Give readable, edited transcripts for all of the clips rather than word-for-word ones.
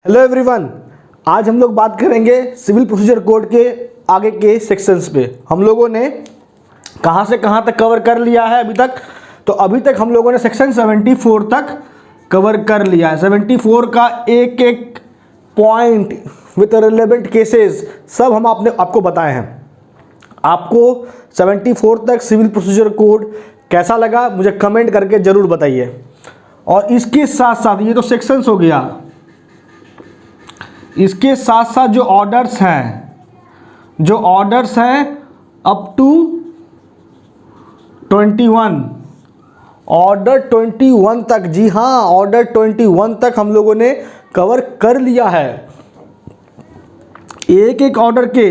Hello everyone, आज हम लोग बात करेंगे सिविल प्रोसीजर कोड के आगे के सेक्शंस पे। हम लोगों ने कहाँ से कहाँ तक कवर कर लिया है अभी तक। तो अभी तक हम लोगों ने सेक्शन 74 तक कवर कर लिया है। 74 का एक एक पॉइंट विद रिलेवेंट केसेस सब हम आपको बताए हैं। आपको 74 तक सिविल प्रोसीजर कोड कैसा लगा मुझे कमेंट करके ज़रूर बताइए। और इसके साथ साथ ये तो सेक्शंस हो गया, इसके साथ साथ जो ऑर्डर्स हैं अप टू 21, ऑर्डर 21 तक, जी हाँ ऑर्डर 21 तक हम लोगों ने कवर कर लिया है। एक एक ऑर्डर के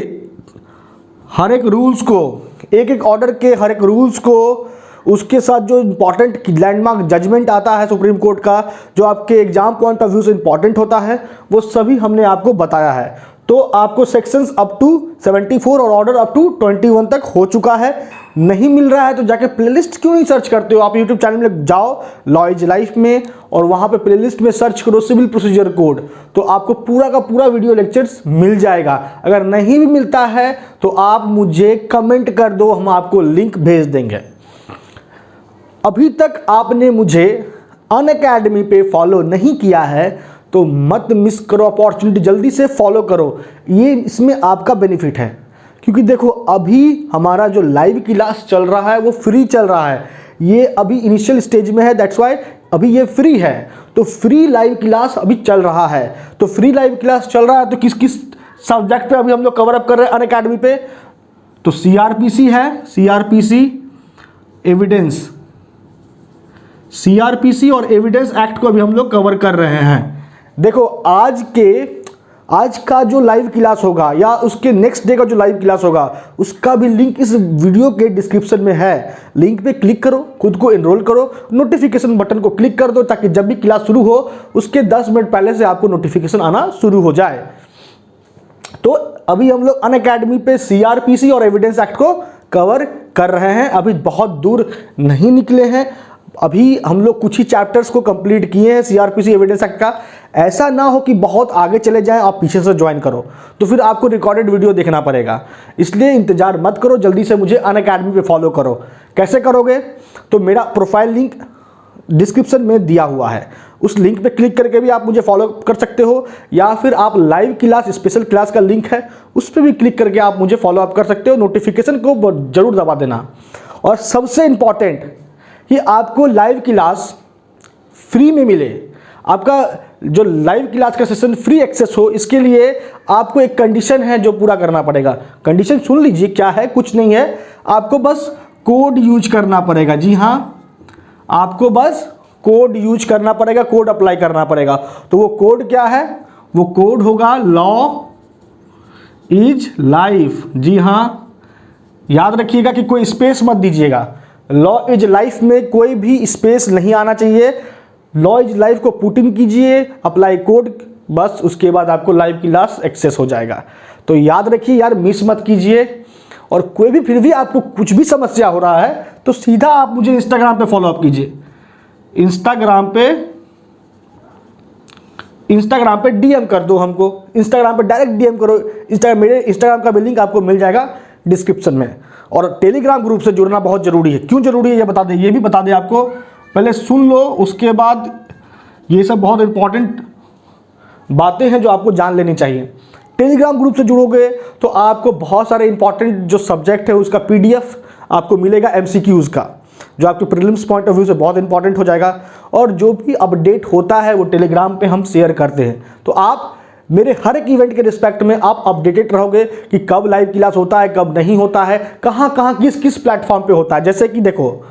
हर एक रूल्स को, एक एक ऑर्डर के हर एक रूल्स को, उसके साथ जो इंपॉर्टेंट लैंडमार्क जजमेंट आता है सुप्रीम कोर्ट का, जो आपके एग्जाम पॉइंट ऑफ व्यू से इंपॉर्टेंट होता है, वो सभी हमने आपको बताया है। तो आपको सेक्शंस अप टू 74 और ऑर्डर अप टू 21 तक हो चुका है। नहीं मिल रहा है तो जाके प्लेलिस्ट क्यों नहीं सर्च करते हो? आप यूट्यूब चैनल में जाओ लॉ इज लाइफ में और वहाँ पे प्लेलिस्ट में सर्च करो सिविल प्रोसीजर कोड, तो आपको पूरा का पूरा वीडियो लेक्चर्स मिल जाएगा। अगर नहीं भी मिलता है तो आप मुझे कमेंट कर दो, हम आपको लिंक भेज देंगे। अभी तक आपने मुझे अनअकैडमी पे फॉलो नहीं किया है तो मत मिस करो अपॉर्चुनिटी, जल्दी से फॉलो करो। ये इसमें आपका बेनिफिट है, क्योंकि देखो अभी हमारा जो लाइव क्लास चल रहा है वो फ्री चल रहा है। ये अभी इनिशियल स्टेज में है, दैट्स वाई अभी ये फ्री है। तो फ्री लाइव क्लास अभी चल रहा है। तो फ्री लाइव क्लास चल रहा है तो किस किस सब्जेक्ट पे अभी हम लोग कवर अप कर रहे हैं अनअकैडमी पे? तो सीआरपीसी है, सीआरपीसी एविडेंस, सीआरपीसी और एविडेंस एक्ट को अभी हम लोग कवर कर रहे हैं। देखो आज का जो लाइव क्लास होगा या उसके नेक्स्ट डे का जो लाइव क्लास होगा उसका भी लिंक इस वीडियो के डिस्क्रिप्शन में है। लिंक पे क्लिक करो, खुद को एनरोल करो, नोटिफिकेशन बटन को क्लिक कर दो ताकि जब भी क्लास शुरू हो उसके 10 मिनट पहले से आपको नोटिफिकेशन आना शुरू हो जाए। तो अभी हम लोग अनअकैडमी पे सीआरपीसी और एविडेंस एक्ट को कवर कर रहे हैं। अभी बहुत दूर नहीं निकले हैं, अभी हम लोग कुछ ही चैप्टर्स को कंप्लीट किए हैं सीआरपीसी एविडेंस एक्ट का। ऐसा ना हो कि बहुत आगे चले जाएं, आप पीछे से ज्वाइन करो तो फिर आपको रिकॉर्डेड वीडियो देखना पड़ेगा। इसलिए इंतजार मत करो, जल्दी से मुझे अनअकैडमी पे फॉलो करो। कैसे करोगे? तो मेरा प्रोफाइल लिंक डिस्क्रिप्शन में दिया हुआ है, उस लिंक पे क्लिक करके भी आप मुझे फॉलो कर सकते हो, या फिर आप लाइव क्लास स्पेशल क्लास का लिंक है उस पर भी क्लिक करके आप मुझे फॉलो अप कर सकते हो। नोटिफिकेशन को जरूर दबा देना। और सबसे इंपॉर्टेंट कि आपको लाइव क्लास फ्री में मिले, आपका जो लाइव क्लास का सेशन फ्री एक्सेस हो, इसके लिए आपको एक कंडीशन है जो पूरा करना पड़ेगा। कंडीशन सुन लीजिए क्या है, कुछ नहीं है, आपको बस कोड यूज करना पड़ेगा। जी हाँ, आपको बस कोड यूज करना पड़ेगा, कोड अप्लाई करना पड़ेगा। तो वो कोड क्या है? वो कोड होगा लॉ इज लाइफ। जी हाँ, याद रखिएगा कि कोई स्पेस मत दीजिएगा। लॉ इज लाइफ में कोई भी स्पेस नहीं आना चाहिए। लॉ इज लाइफ को पुट इन कीजिए, अप्लाई कोड, बस उसके बाद आपको लाइव क्लास एक्सेस हो जाएगा। तो याद रखिए यार, मिस मत कीजिए। और कोई भी फिर भी आपको कुछ भी समस्या हो रहा है तो सीधा आप मुझे इंस्टाग्राम पे फॉलो अप कीजिए। इंस्टाग्राम पे डीएम कर दो हमको, इंस्टाग्राम पे डायरेक्ट डीएम करो। मेरे इंस्टाग्राम का भी लिंक आपको मिल जाएगा डिस्क्रिप्शन में। और टेलीग्राम ग्रुप से जुड़ना बहुत ज़रूरी है। क्यों ज़रूरी है ये बता दें, ये भी बता दें आपको, पहले सुन लो, उसके बाद ये सब बहुत इंपॉर्टेंट बातें हैं जो आपको जान लेनी चाहिए। टेलीग्राम ग्रुप से जुड़ोगे तो आपको बहुत सारे इंपॉर्टेंट जो सब्जेक्ट है उसका पीडीएफ आपको मिलेगा, एमसीक्यूज़ का, जो आपके प्रीलिम्स पॉइंट ऑफ व्यू से बहुत इंपॉर्टेंट हो जाएगा। और जो भी अपडेट होता है वो टेलीग्राम पे हम शेयर करते हैं। तो आप मेरे हर एक इवेंट के रिस्पेक्ट में आप अपडेटेड रहोगे कि कब लाइव क्लास होता है, कब नहीं होता है, कहाँ कहाँ किस किस प्लेटफॉर्म पे होता है। जैसे कि देखो,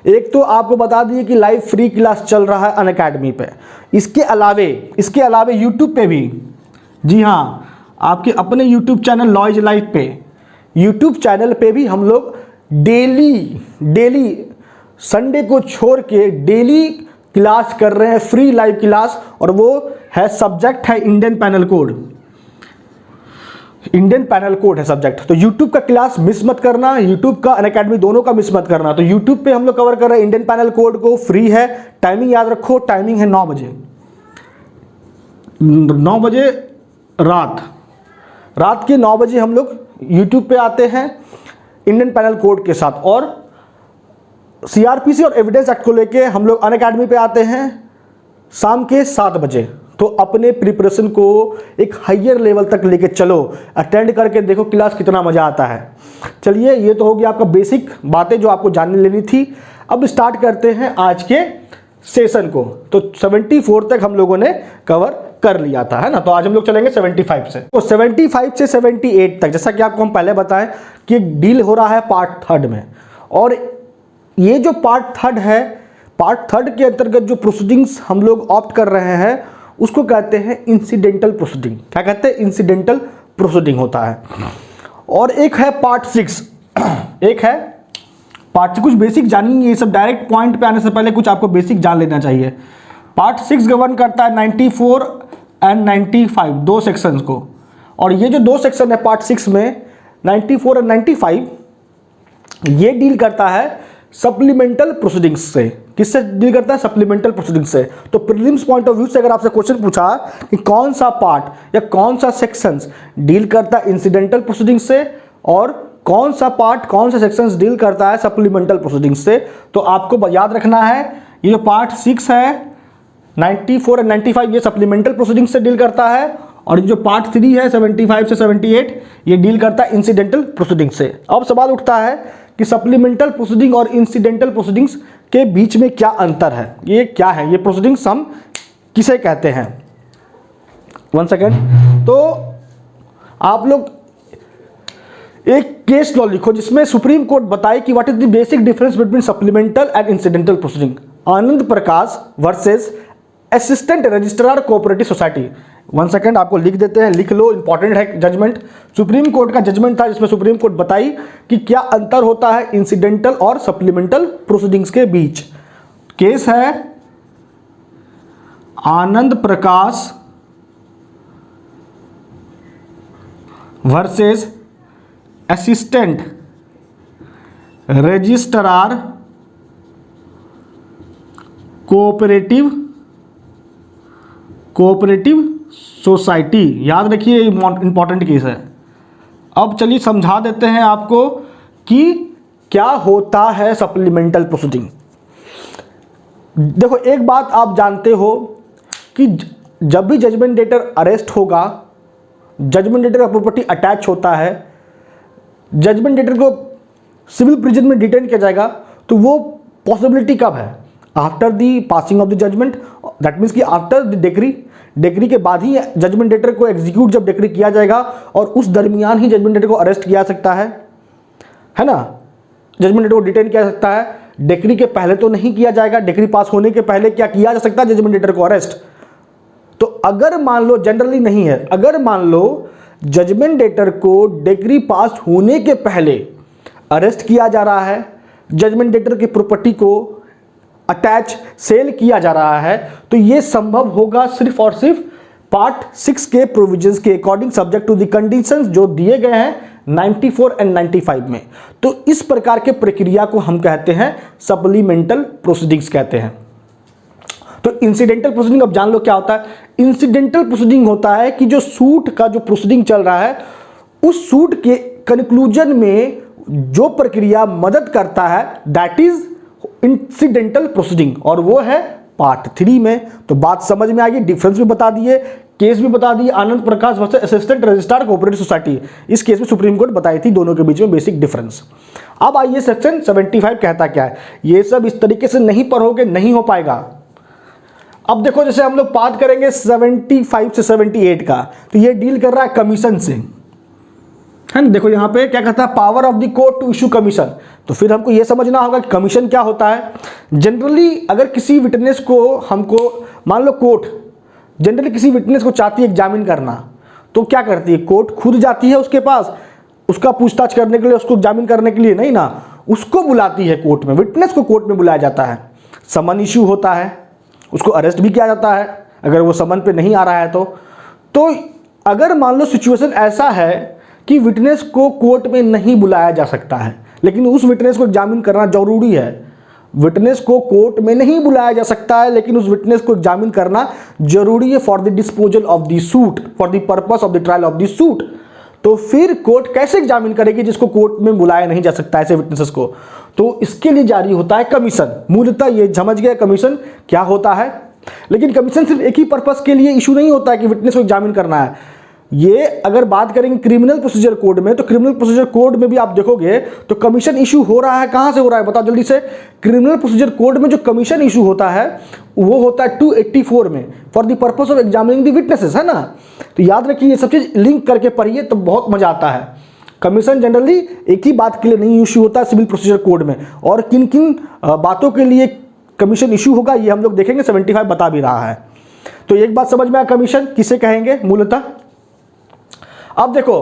एक तो आपको बता दिए कि लाइव फ्री क्लास चल रहा है अनअकैडमी पे। इसके अलावे यूट्यूब पे भी, जी हाँ, आपके अपने YouTube channel law is life पे, यूट्यूब चैनल पे भी हम लोग डेली संडे को छोड़ के डेली क्लास कर रहे हैं, फ्री लाइव क्लास। और वो है सब्जेक्ट है Indian panel code. Indian panel code है सब्जेक्ट। तो यूट्यूब का क्लास मिस मत करना, यूट्यूब का अनअकैडमी दोनों का मिस मत करना। तो यूट्यूब पे हम लोग कवर कर रहे हैं इंडियन पैनल कोड को, फ्री है। टाइमिंग याद रखो, टाइमिंग है 9 बजे। 9 बजे रात के 9 बजे हम लोग यूट्यूब पे आते हैं इंडियन पैनल कोड के साथ, और सीआरपीसी और एविडेंस एक्ट को लेके हम लोग अनअकैडमी पे आते हैं शाम के 7 बजे। तो अपने प्रिपरेशन को एक हायर लेवल तक लेके चलो, अटेंड करके देखो क्लास कितना मज़ा आता है। चलिए, ये तो हो गया आपका बेसिक बातें जो आपको जानने लेनी थी। अब स्टार्ट करते हैं आज के सेशन को। तो 74 तक हम लोगों ने कवर कर लिया था, है ना। तो आज हम लोग चलेंगे 75 से। तो 75 से 78 तक, जैसा कि आपको हम पहले बताएं कि डील हो रहा है पार्ट थर्ड में, और ये जो पार्ट थर्ड है, पार्ट थर्ड के अंतर्गत जो प्रोसीडिंग्स हम लोग ऑप्ट कर रहे हैं उसको कहते हैं इंसिडेंटल प्रोसीडिंग। क्या कहते हैं? इंसिडेंटल प्रोसीडिंग होता है। और एक है पार्ट 6, एक है पार्ट से कुछ बेसिक जानेंगे। ये सब डायरेक्ट पॉइंट पे आने से पहले कुछ आपको बेसिक जान लेना चाहिए। पार्ट 6 गवर्न करता है 94 एंड 95 दो सेक्शंस को, और ये जो दो सेक्शन है पार्ट 6 में 94 और 95, ये डील करता है सप्लीमेंटल प्रोसीडिंग्स से। किससे डील करता है? सप्लीमेंटल प्रोसीडिंग्स से। तो प्रीलिम्स पॉइंट ऑफ व्यू से अगर आपसे क्वेश्चन पूछा कि कौन सा पार्ट या कौन सा सेक्शंस डील करता है इंसिडेंटल प्रोसीडिंग्स से, और कौन सा पार्ट, कौन सा सेक्शंस डील करता है सप्लीमेंटल प्रोसीडिंग्स से, तो आपको याद रखना है ये जो पार्ट 6 है 94 और 95 ये सप्लीमेंटल प्रोसीडिंग्स से डील करता है, और जो पार्ट 3 है 75 से 78 ये डील करता है इंसिडेंटल प्रोसीडिंग्स से। अब सवाल उठता है कि सप्लीमेंटल प्रोसीडिंग और इंसिडेंटल प्रोसीडिंग्स के बीच में क्या अंतर है, ये क्या है, ये प्रोसीडिंग्स हम किसे कहते हैं? 1 सेकेंड। तो आप लोग एक केस लॉ लिखो जिसमें सुप्रीम कोर्ट बताए कि what is the basic difference between supplemental and incidental proceeding. Anand Prakash versus assistant registrar cooperative society. 1 second, आपको लिख देते हैं, लिख लो, इंपॉर्टेंट है जजमेंट। सुप्रीम कोर्ट का जजमेंट था जिसमें सुप्रीम कोर्ट बताई कि क्या अंतर होता है इंसिडेंटल और सप्लीमेंटल प्रोसीडिंग्स के बीच। केस है Anand Prakash versus assistant registrar cooperative society. याद रखिए, इंपॉर्टेंट केस है। अब चलिए समझा देते हैं आपको कि क्या होता है सप्लीमेंटल प्रोसीडिंग। देखो, एक बात आप जानते हो कि जब भी जजमेंट डेटर अरेस्ट होगा, जजमेंट डेटर का प्रॉपर्टी अटैच होता है, जजमेंट डेटर को सिविल प्रिजन में डिटेन किया जाएगा, तो वो पॉसिबिलिटी कब है? After the passing of the judgement, that means कि आफ्टर द डिक्री के बाद ही जजमेंट डेटर को एग्जीक्यूट जब डिक्री किया जाएगा, और उस दरमियान ही जजमेंट डेटर को अरेस्ट किया सकता है ना। जजमेंट डेटर को डिटेन किया सकता है, डिक्री के पहले तो नहीं किया जाएगा। डिक्री पास होने के पहले क्या किया जा सकता है? जजमेंट डेटर को अरेस्ट। तो अगर मान लो, जनरली नहीं है, अगर मान लो जजमेंट डेटर को डिक्री पास होने के पहले अरेस्ट किया जा रहा है, जजमेंट डेटर की प्रॉपर्टी को अटैच सेल किया जा रहा है, तो यह संभव होगा सिर्फ और सिर्फ पार्ट 6 के प्रोविजंस के according, subject to the conditions जो दिए गए हैं 94 एंड 95 में। तो इस प्रकार के प्रक्रिया को हम कहते हैं सप्लीमेंटल प्रोसीडिंग्स कहते हैं। तो इंसिडेंटल प्रोसीडिंग अब जान लो क्या होता है। इंसिडेंटल प्रोसीडिंग होता है कि जो सूट का जो प्रोसीडिंग चल रहा है, उस सूट के कंक्लूजन में जो प्रक्रिया मदद करता है, दैट इज इंसिडेंटल प्रोसीडिंग, और वो है पार्ट 3 में। तो बात समझ में आ गई, डिफरेंस भी बता दिए, केस भी बता दिए, Anand Prakash versus assistant registrar cooperative society. इस केस में सुप्रीम कोर्ट बताई थी दोनों के बीच में बेसिक डिफरेंस। अब आइए सेक्शन 75 कहता क्या है। ये सब इस तरीके से नहीं पढ़ोगे, नहीं हो पाएगा। अब देखो, जैसे हम लोग बात करेंगे 75 से 78 का, तो ये डील कर रहा है कमीशन से, है ना। देखो यहाँ पे क्या कहता है, power of the court to issue commission. तो फिर हमको ये समझना होगा कि कमीशन क्या होता है। जनरली अगर किसी विटनेस को हमको, मान लो कोर्ट जनरली किसी विटनेस को चाहती है जामीन करना, तो क्या करती है, कोर्ट खुद जाती है उसके पास, उसका पूछताछ करने के लिए, उसको जामीन करने के लिए नहीं ना, उसको बुलाती है कोर्ट में, विटनेस को कोर्ट में बुलाया जाता है। समन इशू होता है, उसको अरेस्ट भी किया जाता है अगर वो समन पे नहीं आ रहा है तो अगर मान लो सिचुएशन ऐसा है कि विटनेस को कोर्ट में नहीं बुलाया जा सकता है, लेकिन उस विटनेस को जामीन करना जरूरी है, विटनेस को कोर्ट में नहीं बुलाया जा सकता है, लेकिन उस विटनेस को एग्जामिन करना जरूरी है for the disposal of the suit, for the purpose of the trial of the suit. तो फिर कोर्ट कैसे एग्जामिन करेगी जिसको कोर्ट में बुलाया नहीं जा सकता ऐसे विटनेसेस को? तो इसके लिए जारी होता है कमीशन। मूलतः ये समझ गया कमीशन क्या होता है। लेकिन कमीशन सिर्फ एक ही पर्पस के लिए इशू नहीं होता है कि विटनेस को एग्जामिन करना है। ये अगर बात करेंगे क्रिमिनल प्रोसीजर कोड में, तो क्रिमिनल प्रोसीजर कोड में भी आप देखोगे तो कमीशन इशू हो रहा है। कहां से हो रहा है बताओ जल्दी से? क्रिमिनल प्रोसीजर कोड में जो कमीशन इशू होता है वो होता है 284 में, for the purpose of examining the witnesses, है ना। तो याद रखिए ये सब चीज लिंक करके पढ़िए तो बहुत मजा आता है। कमीशन जनरली एक ही बात के लिए नहीं इशू होता है सिविल प्रोसीजर कोड में, और किन किन बातों के लिए कमीशन इशू होगा ये हम लोग देखेंगे। 75 बता भी रहा है। तो एक बात समझ में आया, कमीशन किसे कहेंगे मूलतः। अब देखो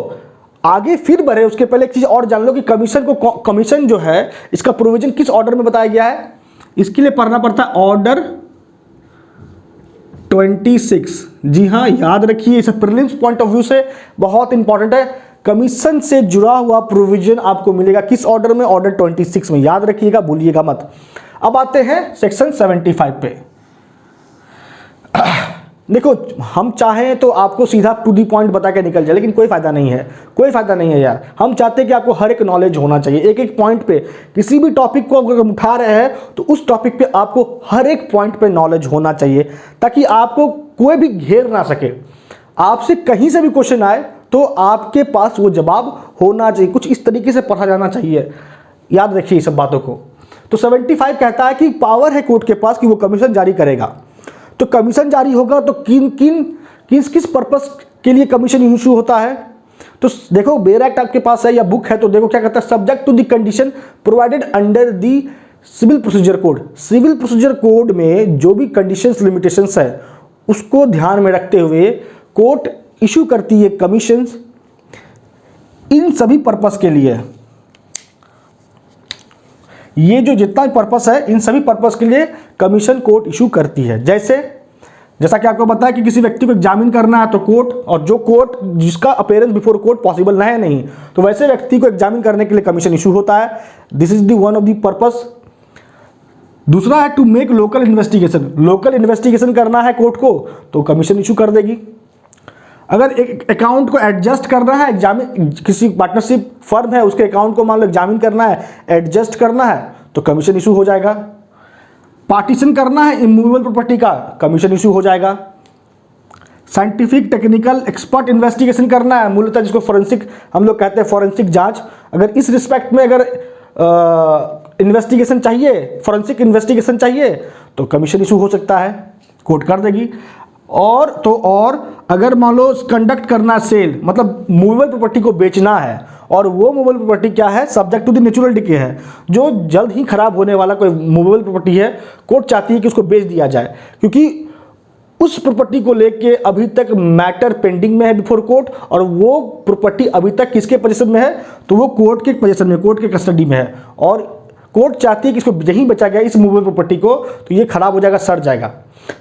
आगे फिर बढ़े उसके पहले एक चीज और जान लो कि कमीशन जो है इसका प्रोविजन किस ऑर्डर में बताया गया है। इसके लिए पढ़ना पड़ता है ऑर्डर 26। जी हाँ, याद रखिए इसे प्रीलिम्स पॉइंट ऑफ व्यू से बहुत इंपॉर्टेंट है। कमीशन से जुड़ा हुआ प्रोविजन आपको मिलेगा किस ऑर्डर में? ऑर्डर 26 में। याद रखिएगा, भूलिएगा मत। अब आते हैं सेक्शन 75 पे। देखो हम चाहें तो आपको सीधा टू दी पॉइंट बता के निकल जाए, लेकिन कोई फायदा नहीं है, कोई फायदा नहीं है यार। हम चाहते हैं कि आपको हर एक नॉलेज होना चाहिए। एक एक पॉइंट पे किसी भी टॉपिक को अगर हम उठा रहे हैं तो उस टॉपिक पे आपको हर एक पॉइंट पे नॉलेज होना चाहिए, ताकि आपको कोई भी घेर ना सके। आपसे कहीं से भी क्वेश्चन आए तो आपके पास वो जवाब होना चाहिए। कुछ इस तरीके से पढ़ा जाना चाहिए। याद रखिए इस सब बातों को। तो 75 कहता है कि पावर है कोर्ट के पास कि वो कमीशन जारी करेगा। तो कमीशन जारी होगा तो किस पर्पस के लिए कमीशन इशू होता है? तो देखो बेयर एक्ट आपके पास है या बुक है, तो देखो क्या कहता है, subject to the condition provided under the civil procedure code. Civil procedure code में जो भी कंडीशंस लिमिटेशंस है उसको ध्यान में रखते हुए कोर्ट इशू करती है कमीशंस इन सभी पर्पस के लिए। ये जो जितना पर्पस है इन सभी पर्पस के लिए कमीशन कोर्ट इशू करती है। जैसा कि आपको पता है कि किसी व्यक्ति को एग्जामिन करना है तो कोर्ट, और जो कोर्ट जिसका अपीयरेंस बिफोर कोर्ट पॉसिबल है नहीं, तो वैसे व्यक्ति को एग्जामिन करने के लिए कमीशन इशू होता है। This is the one of the purpose. दूसरा है to make local investigation. Local investigation करना है कोर्ट को तो कमीशन इशू कर देगी। अगर एक अकाउंट को एडजस्ट करना है, एग्जामिन किसी पार्टनरशिप फर्म है उसके अकाउंट को मान लो एग्जामिन करना है, एडजस्ट करना है तो कमीशन इशू हो जाएगा। पार्टीशन करना है इमूवेबल प्रॉपर्टी का, कमीशन इशू हो जाएगा। साइंटिफिक टेक्निकल एक्सपर्ट इन्वेस्टिगेशन करना है, मूलतः जिसको फोरेंसिक हम लोग कहते हैं, फोरेंसिक जांच, अगर इस रिस्पेक्ट में अगर इन्वेस्टिगेशन चाहिए, फोरेंसिक इन्वेस्टिगेशन चाहिए तो कमीशन इशू हो सकता है, कोर्ट कर देगी। और अगर मान लो कंडक्ट करना सेल, मतलब मूवेबल प्रॉपर्टी को बेचना है, और वो मूवेबल प्रॉपर्टी क्या है, subject to the natural decay है, जो जल्द ही खराब होने वाला कोई मूवेबल प्रॉपर्टी है, कोर्ट चाहती है कि उसको बेच दिया जाए, क्योंकि उस प्रॉपर्टी को लेके अभी तक मैटर पेंडिंग में है बिफोर कोर्ट, और वो प्रॉपर्टी अभी तक किसके पोजीशन में है, तो वो कोर्ट के पोजीशन में, कोर्ट के कस्टडी में है, और कोर्ट चाहती है कि इसको नहीं बचा गया इस मूवेबल प्रॉपर्टी को, तो ये खराब हो जाएगा, सड़ जाएगा।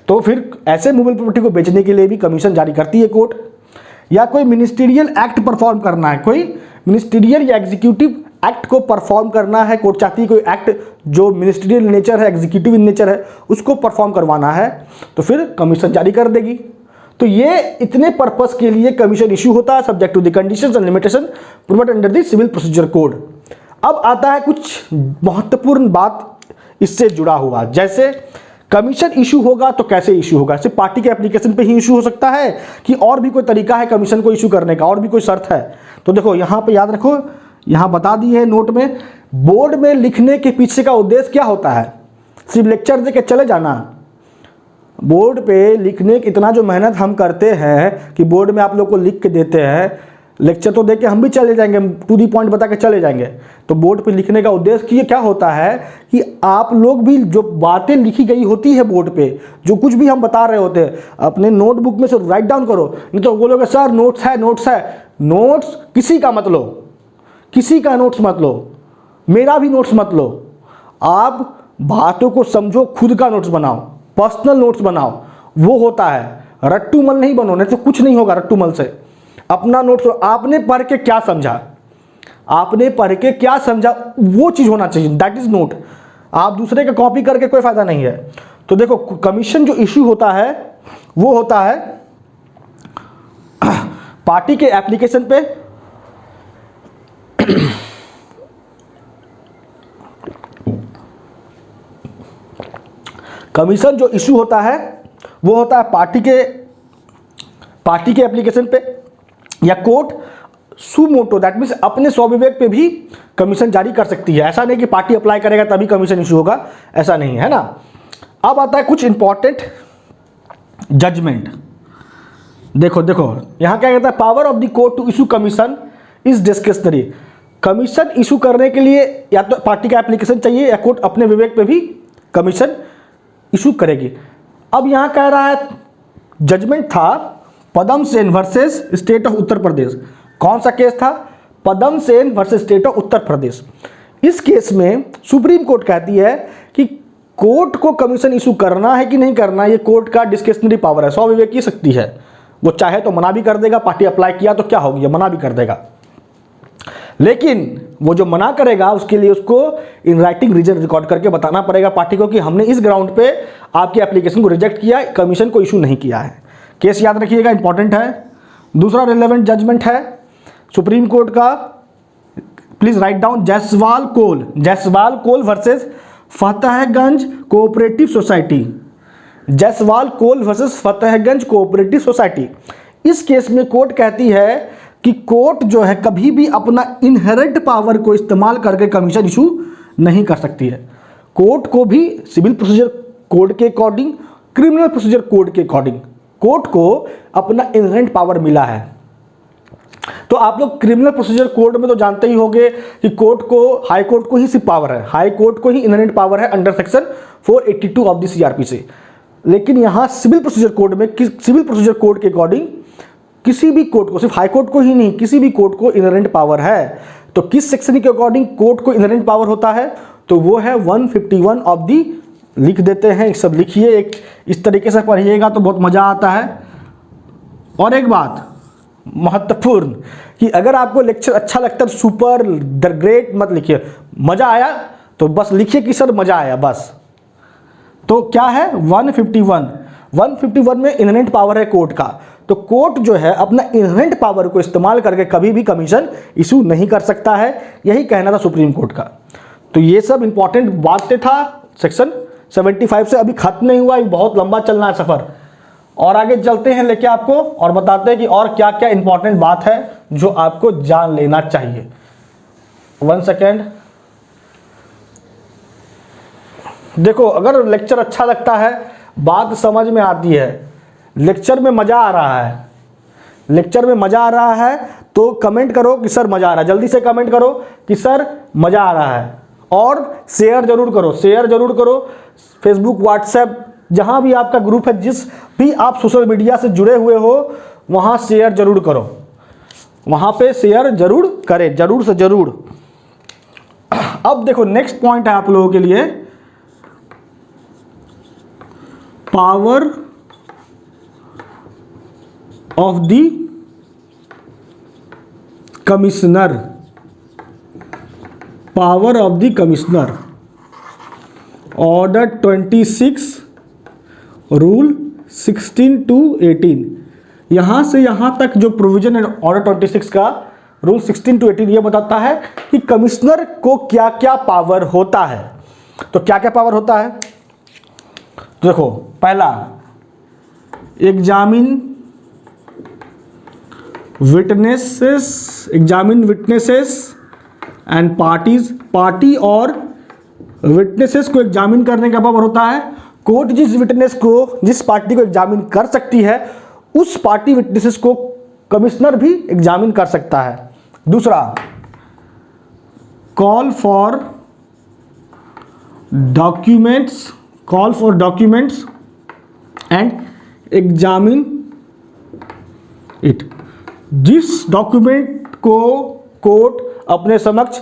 तो फिर ऐसे मूवेबल प्रॉपर्टी को बेचने के लिए भी कमीशन जारी करती है कोर्ट। या कोई मिनिस्टीरियल एक्ट परफॉर्म करना है, कोई मिनिस्टीरियल या एग्जीक्यूटिव एक्ट को परफॉर्म करना है, कोर्ट चाहती है कोई एक्ट जो मिनिस्टीरियल नेचर है, एग्जीक्यूटिव इन नेचर है, उसको परफॉर्म करवाना है, तो फिर कमीशन जारी कर देगी। तो ये इतने पर्पस के लिए कमीशन इशू होता है, subject to the conditions and limitation provided under the civil procedure code. अब आता है कुछ महत्वपूर्ण बात इससे जुड़ा हुआ, जैसे कमीशन इशू होगा तो कैसे इशू होगा? सिर्फ पार्टी के एप्लीकेशन पे ही इशू हो सकता है कि और भी कोई तरीका है कमीशन को इशू करने का, और भी कोई शर्त है? तो देखो यहाँ पे याद रखो, यहाँ बता दी है नोट में, बोर्ड में लिखने के पीछे का उद्देश्य क्या होता है? सिर्फ लेक्चर दे के चले जाना? बोर्ड पे लिखने की इतना जो मेहनत हम करते हैं कि बोर्ड में आप लोग को लिख के देते हैं, लेक्चर तो देके हम भी चले जाएंगे, टू दी पॉइंट बता के चले जाएंगे, तो बोर्ड पे लिखने का उद्देश्य कि ये क्या होता है कि आप लोग भी जो बातें लिखी गई होती है बोर्ड पे, जो कुछ भी हम बता रहे होते हैं, अपने नोटबुक में से राइट डाउन करो, नहीं तो बोलोगे सर नोट्स है, नोट्स है। नोट्स किसी का मत लो, किसी का नोट्स मत लो, मेरा भी नोट्स मत लो। आप बातों को समझो, खुद का नोट्स बनाओ, पर्सनल नोट्स बनाओ, वो होता है। रट्टूमल नहीं बनो, नहीं तो कुछ नहीं होगा रट्टूमल से। अपना नोट्स, आपने पढ़ के क्या समझा, आपने पढ़ के क्या समझा, वो चीज होना चाहिए, दैट इज नोट। आप दूसरे का कॉपी करके कोई फायदा नहीं है। तो देखो कमीशन जो इशू होता है वो होता है पार्टी के एप्लीकेशन पे, कमीशन जो इशू होता है वो होता है पार्टी के एप्लीकेशन पे, या कोर्ट सुमोटो दैट मीन्स अपने स्वविवेक पे भी कमीशन जारी कर सकती है। ऐसा नहीं कि पार्टी अप्लाई करेगा तभी कमीशन इशू होगा, ऐसा नहीं है ना। अब आता है कुछ इंपॉर्टेंट जजमेंट। देखो यहां क्या कहता है, power of the court to issue commission is discretionary. Commission issue करने के लिए या तो पार्टी का एप्लीकेशन चाहिए या कोर्ट अपने विवेक पे भी कमीशन इशू करेगी। अब यहां कह रहा है जजमेंट था पदम Sen versus state of Uttar Pradesh. कौन सा केस था? पदम Sen versus state of Uttar Pradesh. इस केस में सुप्रीम कोर्ट कहती है कि कोर्ट को कमीशन इशू करना है कि नहीं करना, ये कोर्ट का डिस्क्रिशनरी पावर है, स्वविवेक की शक्ति है। वो चाहे तो मना भी कर देगा, पार्टी अप्लाई किया तो क्या होगी, मना भी कर देगा। लेकिन वो जो मना करेगा उसके लिए उसको इन राइटिंग रीजन रिकॉर्ड करके बताना पड़ेगा पार्टी को कि हमने इस ग्राउंड पे आपके एप्लीकेशन को रिजेक्ट किया, कमीशन को इशू नहीं किया है। केस याद रखिएगा, इंपॉर्टेंट है। दूसरा रिलेवेंट जजमेंट है सुप्रीम कोर्ट का, please write down, Jaiswal coal versus Fatehganj cooperative society. Jaiswal coal versus Fatehganj cooperative society. इस केस में कोर्ट कहती है कि कोर्ट जो है कभी भी अपना इनहेरेंट पावर को इस्तेमाल करके कमीशन इशू नहीं कर सकती है। कोर्ट को भी सिविल प्रोसीजर कोड के अकॉर्डिंग, क्रिमिनल प्रोसीजर कोड के अकॉर्डिंग कोर्ट को अपना इनहेरेंट पावर मिला है। तो आप लोग क्रिमिनल प्रोसीजर कोड में तो जानते ही होंगे कि कोर्ट को, हाई कोर्ट को ही सिर्फ पावर है, हाई कोर्ट को ही इनहेरेंट पावर है under section 482 of the CRP से। लेकिन यहां सिविल प्रोसीजर कोड में, सिविल प्रोसीजर कोड के अकॉर्डिंग किसी भी कोर्ट को, सिर्फ हाई कोर्ट को ही नहीं, किसी भी कोर्ट को इनहेरेंट पावर है। तो किस सेक्शन के अकॉर्डिंग कोर्ट को इनहेरेंट पावर होता है? तो वो है 151 ऑफ दी, लिख देते हैं, सब लिखिए, एक इस तरीके से पढ़िएगा तो बहुत मजा आता है। और एक बात महत्वपूर्ण कि अगर आपको लेक्चर अच्छा लगता है सुपर द ग्रेट मत लिखिए, मजा आया तो बस लिखिए कि सर मजा आया बस। तो क्या है 151 में इनहेरेंट पावर है कोर्ट का। तो कोर्ट जो है अपना इनहेरेंट पावर को इस्तेमाल करके कभी भी कमीशन इशू नहीं कर सकता है, यही कहना था सुप्रीम कोर्ट का। तो ये सब इंपॉर्टेंट बातें था सेक्शन 75 से, अभी खत्म नहीं हुआ, बहुत लंबा चलना है सफर। और आगे चलते हैं लेके आपको और बताते हैं कि और क्या क्या इंपॉर्टेंट बात है जो आपको जान लेना चाहिए। 1 सेकेंड। देखो अगर लेक्चर अच्छा लगता है, बात समझ में आती है, लेक्चर में मजा आ रहा है, लेक्चर में मजा आ रहा है तो कमेंट करो कि सर मजा आ रहा है, जल्दी से कमेंट करो कि सर मजा आ रहा है। और शेयर जरूर करो, शेयर जरूर करो, फेसबुक, व्हाट्सएप, जहां भी आपका ग्रुप है, जिस भी आप सोशल मीडिया से जुड़े हुए हो वहां शेयर जरूर करो, वहां पे शेयर जरूर करें, जरूर से जरूर। अब देखो नेक्स्ट पॉइंट है आप लोगों के लिए, power of the commissioner, power of the commissioner, order 26 rule 16 to 18। यहां से यहां तक जो प्रोविजन है ऑर्डर 26 का, रूल 16 to 18 ये बताता है कि कमिश्नर को क्या क्या पावर होता है। तो क्या क्या पावर होता है? तो देखो पहला, examine witnesses and parties, party और विटनेसेस को एग्जामिन करने का पावर होता है। कोर्ट जिस विटनेस को, जिस पार्टी को एग्जामिन कर सकती है उस पार्टी विटनेसेस को कमिश्नर भी एग्जामिन कर सकता है। दूसरा, call for documents and examine it. जिस डॉक्यूमेंट को कोर्ट अपने समक्ष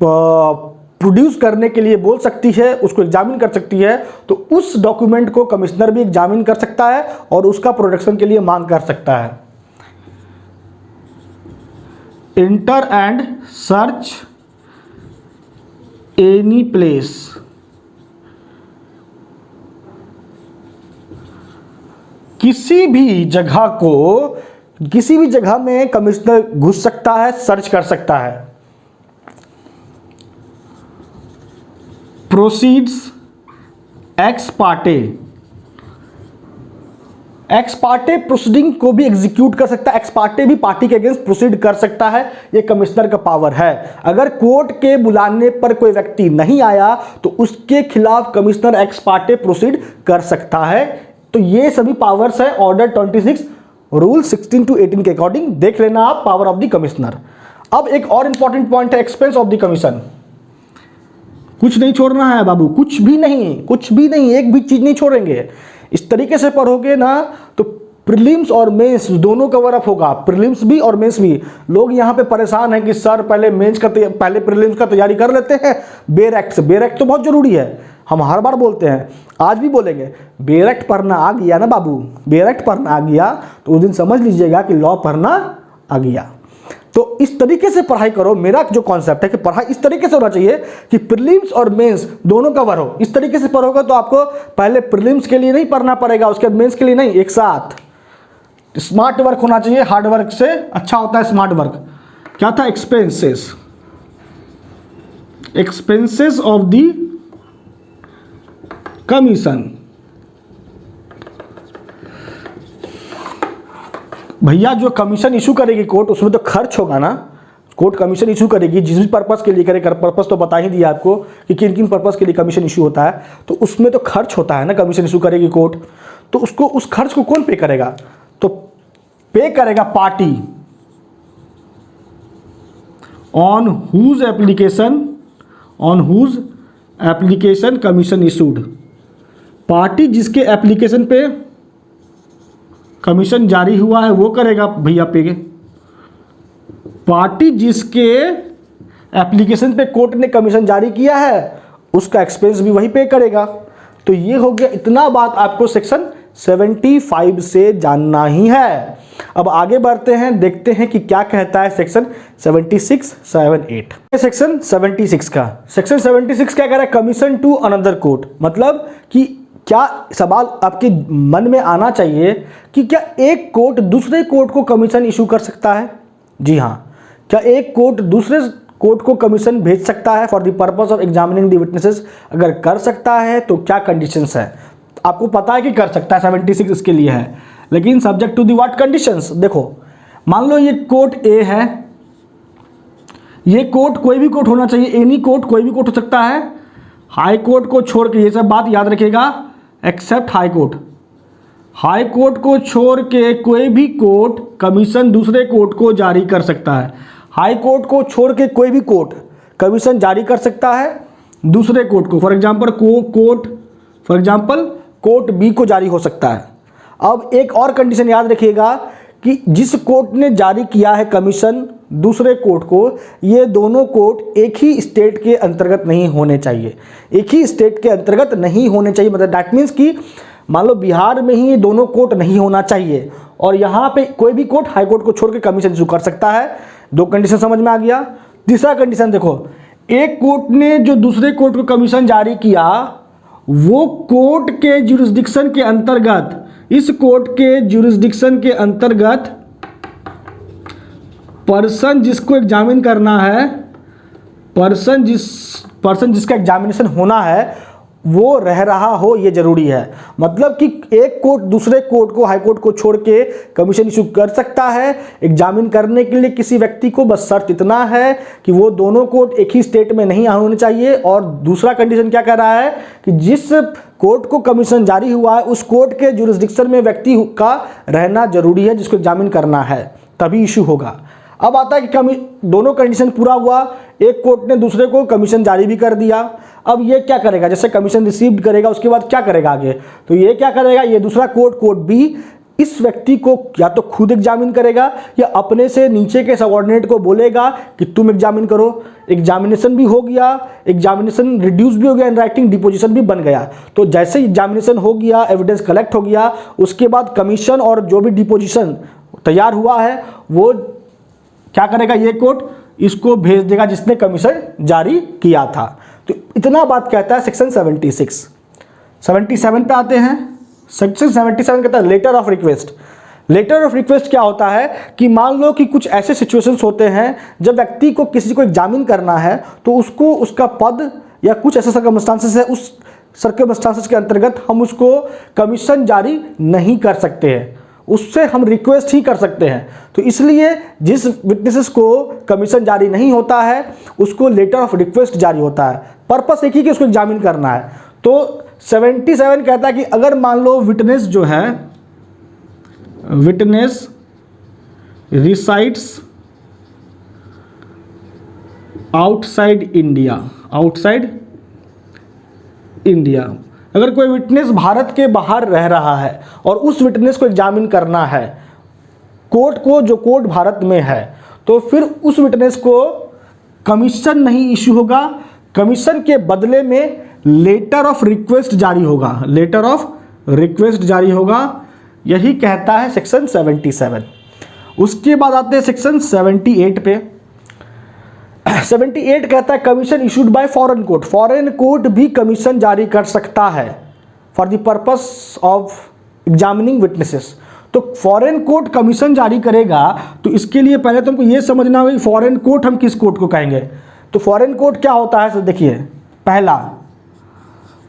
प्रोड्यूस करने के लिए बोल सकती है, उसको एग्जामिन कर सकती है, तो उस डॉक्यूमेंट को कमिश्नर भी एग्जामिन कर सकता है और उसका प्रोडक्शन के लिए मांग कर सकता है। Inter and search any place, किसी भी जगह में कमिश्नर घुस सकता है, सर्च कर सकता है। प्रोसीड्स एक्स पार्टे प्रोसीडिंग को भी एग्जीक्यूट कर सकता है, एक्स पार्टे भी पार्टी के अगेंस्ट प्रोसीड कर सकता है। ये कमिश्नर का पावर है। अगर कोर्ट के बुलाने पर कोई व्यक्ति नहीं आया तो उसके खिलाफ कमिश्नर एक्स पार्टे प्रोसीड कर सकता है। तो ये सभी पावर्स है ऑर्डर 26 रूल 16 to 18 के अकॉर्डिंग। देख लेना आप पावर ऑफ द कमिश्नर। अब एक और इंपॉर्टेंट पॉइंट है एक्सपेंस ऑफ द कमीशन। कुछ नहीं छोड़ना है बाबू, कुछ भी नहीं, एक भी चीज नहीं छोड़ेंगे। इस तरीके से पढ़ोगे ना तो प्रीलिम्स और मेंस दोनों कवर अप होगा, प्रीलिम्स भी और मेंस भी। लोग यहाँ पे परेशान हैं कि सर पहले प्रीलिम्स का तैयारी कर लेते हैं बेयर एक्ट से। बेयर एक्ट तो बहुत जरूरी है, हम हर बार बोलते हैं, आज भी बोलेंगे। बेयर एक्ट पढ़ना आ गया ना बाबू, बेयर एक्ट पढ़ना आ गया तो उस दिन समझ लीजिएगा कि लॉ पढ़ना आ गया। तो इस तरीके से पढ़ाई करो। मेरा जो कॉन्सेप्ट है कि पढ़ाई इस तरीके से होना चाहिए कि प्रीलिम्स और मेंस दोनों कवर हो। इस तरीके से पढ़ोगे तो आपको पहले प्रीलिम्स के लिए नहीं पढ़ना पड़ेगा, उसके बाद मेंस के लिए नहीं, एक साथ। स्मार्ट वर्क होना चाहिए, हार्ड वर्क से अच्छा होता है स्मार्ट वर्क। क्या था? Expenses of the commission. भैया जो कमीशन इशू करेगी कोर्ट, उसमें तो खर्च होगा ना। कोर्ट कमीशन इशू करेगी जिस भी पर्पस के लिए करे, पर्पस तो बता ही दिया आपको कि किन किन पर्पस के लिए कमीशन इशू होता है। तो उसमें तो खर्च होता है ना, कमीशन इशू करेगी कोर्ट तो उसको उस खर्च को कौन पे करेगा? तो पे करेगा party on whose application commission issued. पार्टी जिसके एप्लीकेशन पे कमीशन जारी हुआ है वो करेगा भैया पे। पार्टी जिसके एप्लीकेशन पे कोर्ट ने कमीशन जारी किया है उसका एक्सपेंस भी वही पे करेगा। तो ये हो गया, इतना बात आपको सेक्शन 75 से जानना ही है। अब आगे बढ़ते हैं, देखते हैं कि क्या कहता है सेक्शन 76, 78। सेक्शन 76 क्या कह रहा है? Commission to another court. मतलब कि क्या सवाल आपके मन में आना चाहिए कि क्या एक कोर्ट दूसरे कोर्ट को कमीशन इशू कर सकता है? जी हाँ। क्या एक कोर्ट दूसरे कोर्ट को कमीशन भेज सकता है for the purpose of examining the witnesses? अगर कर सकता है तो क्या कंडीशंस है? आपको पता है कि कर सकता है, 76 इसके लिए है, लेकिन subject to the what conditions? देखो, मान लो ये कोर्ट ए है, ये कोर्ट कोई भी कोर्ट होना चाहिए, एनी कोर्ट कोई भी कोर्ट हो सकता है, हाई कोर्ट को छोड़ के, ये सब बात याद रखिएगा, except high court. High court को छोड़ के कोई भी कोर्ट कमीशन दूसरे कोर्ट को जारी कर सकता है। हाई कोर्ट को छोड़ के कोई भी कोर्ट कमीशन जारी कर सकता है दूसरे कोर्ट को। फॉर एग्जाम्पल कोर्ट बी को जारी हो सकता है। अब एक और कंडीशन याद रखिएगा कि जिस कोर्ट ने जारी किया है कमीशन दूसरे कोर्ट को, ये दोनों कोर्ट एक ही स्टेट के अंतर्गत नहीं होने चाहिए। एक ही स्टेट के अंतर्गत नहीं होने चाहिए, मतलब दैट मीन्स कि मान लो बिहार में ही ये दोनों कोर्ट नहीं होना चाहिए और यहाँ पे कोई भी कोर्ट हाई कोर्ट को छोड़ के कमीशन इशू कर सकता है। दो कंडीशन समझ में आ गया। तीसरा कंडीशन देखो, एक कोर्ट ने जो दूसरे कोर्ट को कमीशन जारी किया वो कोर्ट के ज्यूरिसडिक्शन के अंतर्गत, इस कोर्ट के ज्यूरिसडिक्शन के अंतर्गत पर्सन जिसको एग्जामिन करना है, पर्सन जिसका एग्जामिनेशन होना है वो रह रहा हो, ये जरूरी है। मतलब कि एक कोर्ट दूसरे कोर्ट को, हाई कोर्ट को छोड़ के कमीशन इशू कर सकता है एग्जामिन करने के लिए किसी व्यक्ति को, बस शर्त इतना है कि वो दोनों कोर्ट एक ही स्टेट में नहीं होने चाहिए। और दूसरा कंडीशन क्या कह रहा है कि जिस कोर्ट को कमीशन जारी हुआ है उस कोर्ट के ज्यूरिसडिक्शन में व्यक्ति का रहना जरूरी है जिसको एग्जामिन करना है, तभी इशू होगा। अब आता है कि दोनों कंडीशन पूरा हुआ, एक कोर्ट ने दूसरे को कमीशन जारी भी कर दिया। अब ये क्या करेगा? जैसे कमीशन रिसीव्ड करेगा उसके बाद क्या करेगा आगे? तो ये क्या करेगा, ये दूसरा कोर्ट बी इस व्यक्ति को या तो खुद एग्जामिन करेगा या अपने से नीचे के सबऑर्डिनेट को बोलेगा कि तुम एग्जामिन करो। एग्जामिनेशन भी हो गया, एग्जामिनेशन रिड्यूस भी हो गया इन राइटिंग, डिपोजिशन भी बन गया। तो जैसे एग्जामिनेशन हो गया, एविडेंस कलेक्ट हो गया, उसके बाद कमीशन और जो भी डिपोजिशन तैयार हुआ है वो क्या करेगा, ये कोर्ट इसको भेज देगा जिसने कमीशन जारी किया था। तो इतना बात कहता है सेक्शन 76। 77 पे आते हैं। सेक्शन 77 कहता है letter of request. Letter of request क्या होता है कि मान लो कि कुछ ऐसे सिचुएशंस होते हैं जब व्यक्ति को किसी को एग्जामिन करना है तो उसको उसका पद या कुछ ऐसे सर्कमस्टांसेस है, उस सर्कमस्टांसेस के अंतर्गत हम उसको कमीशन जारी नहीं कर सकते हैं, उससे हम रिक्वेस्ट ही कर सकते हैं। तो इसलिए जिस विटनेसेस को कमीशन जारी नहीं होता है उसको लेटर ऑफ रिक्वेस्ट जारी होता है। पर्पस एक ही कि उसको एग्जामिन करना है। तो 77 कहता है कि अगर मान लो विटनेस जो है, witness resides outside India, outside India, अगर कोई विटनेस भारत के बाहर रह रहा है और उस विटनेस को एग्जामिन करना है कोर्ट को, जो कोर्ट भारत में है, तो फिर उस विटनेस को कमीशन नहीं इशू होगा, कमीशन के बदले में लेटर ऑफ रिक्वेस्ट जारी होगा, लेटर ऑफ रिक्वेस्ट जारी होगा। यही कहता है सेक्शन 77। उसके बाद आते हैं सेक्शन 78 पे। 78 कहता है commission issued by foreign court. Foreign court भी कमीशन जारी कर सकता है for the purpose of examining witnesses. तो फॉरेन कोर्ट कमीशन जारी करेगा तो इसके लिए पहले तुमको ये समझना होगा कि फॉरेन कोर्ट हम किस कोर्ट को कहेंगे। तो फॉरेन कोर्ट क्या होता है, देखिए, पहला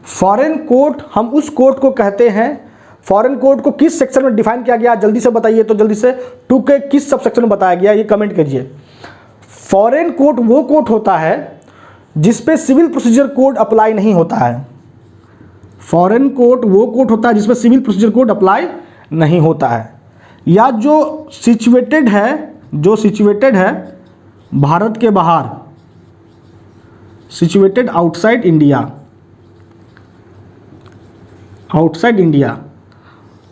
फॉरेन कोर्ट हम उस कोर्ट को कहते हैं, फॉरेन कोर्ट को किस सेक्शन में डिफाइन किया गया जल्दी से बताइए, तो जल्दी से 2 के किस सब सेक्शन में बताया गया ये कमेंट कीजिए। फॉरेन कोर्ट वो कोर्ट होता है जिसपे सिविल प्रोसीजर कोड अप्लाई नहीं होता है। फॉरेन कोर्ट वो कोर्ट होता है जिसपे सिविल प्रोसीजर कोड अप्लाई नहीं होता है, या जो सिचुएटेड है, जो सिचुएटेड है भारत के बाहर, situated outside India, outside India.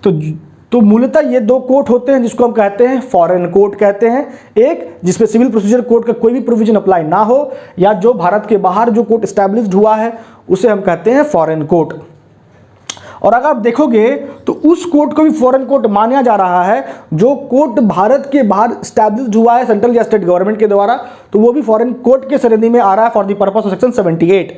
तो मूलतः ये 2 कोर्ट होते हैं जिसको हम कहते हैं फॉरेन कोर्ट कहते हैं। एक जिसपे सिविल प्रोसीजर कोड का कोई भी प्रोविजन अप्लाई ना हो, या जो भारत के बाहर जो कोर्ट एस्टैब्लिश्ड हुआ है उसे हम कहते हैं फॉरेन कोर्ट। और अगर आप देखोगे तो उस कोर्ट को भी फॉरेन कोर्ट माना जा रहा है जो कोर्ट भारत के बाहर एस्टैब्लिश्ड हुआ है सेंट्रल या स्टेट गवर्नमेंट के द्वारा, तो वो भी फॉरेन कोर्ट के श्रेणी में आ रहा है for the purpose of section 78।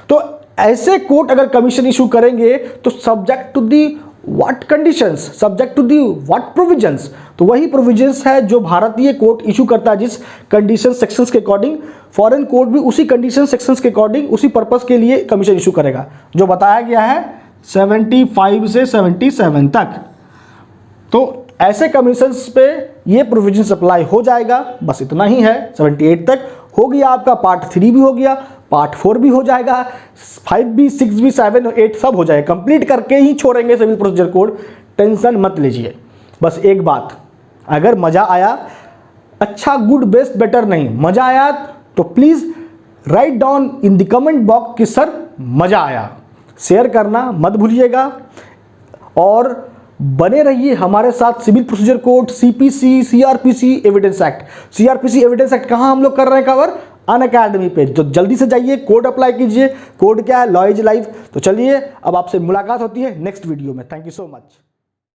तो ऐसे कोर्ट अगर कमीशन इशू करेंगे तो subject to the what conditions, subject to the what provisions, तो वही प्रोविजंस है जो भारतीय कोर्ट इशू करता है जिस कंडीशन सेक्शंस के अकॉर्डिंग। फॉरेन कोर्ट भी उसी कंडीशन सेक्शंस के अकॉर्डिंग उसी पर्पस के लिए कमीशन इशू करेगा जो बताया गया है 75 से 77 तक। तो ऐसे कमीशंस पे ये प्रोविजंस अप्लाई हो जाएगा, बस इतना ही है। 78 तक हो गया आपका, पार्ट 3 भी हो गया, पार्ट 4 भी हो जाएगा, 5 भी, 6 भी, 7 और 8 सब हो जाएगा। कंप्लीट करके ही छोड़ेंगे सिविल प्रोसीजर कोड, टेंशन मत लीजिए। बस एक बात, अगर मज़ा आया, अच्छा, गुड, बेस्ट, बेटर नहीं, मज़ा आया तो please write down in the comment box कि सर मज़ा आया। शेयर करना मत भूलिएगा और बने रहिए हमारे साथ। Civil procedure code, CPC, CrPC, evidence act. CrPC evidence act कहाँ हम लोग कर रहे हैं कवर? अनअकैडमी पे। तो जल्दी से जाइए, कोड अप्लाई कीजिए। कोड क्या है? Law is life. तो चलिए अब आपसे मुलाकात होती है नेक्स्ट वीडियो में। Thank you so much.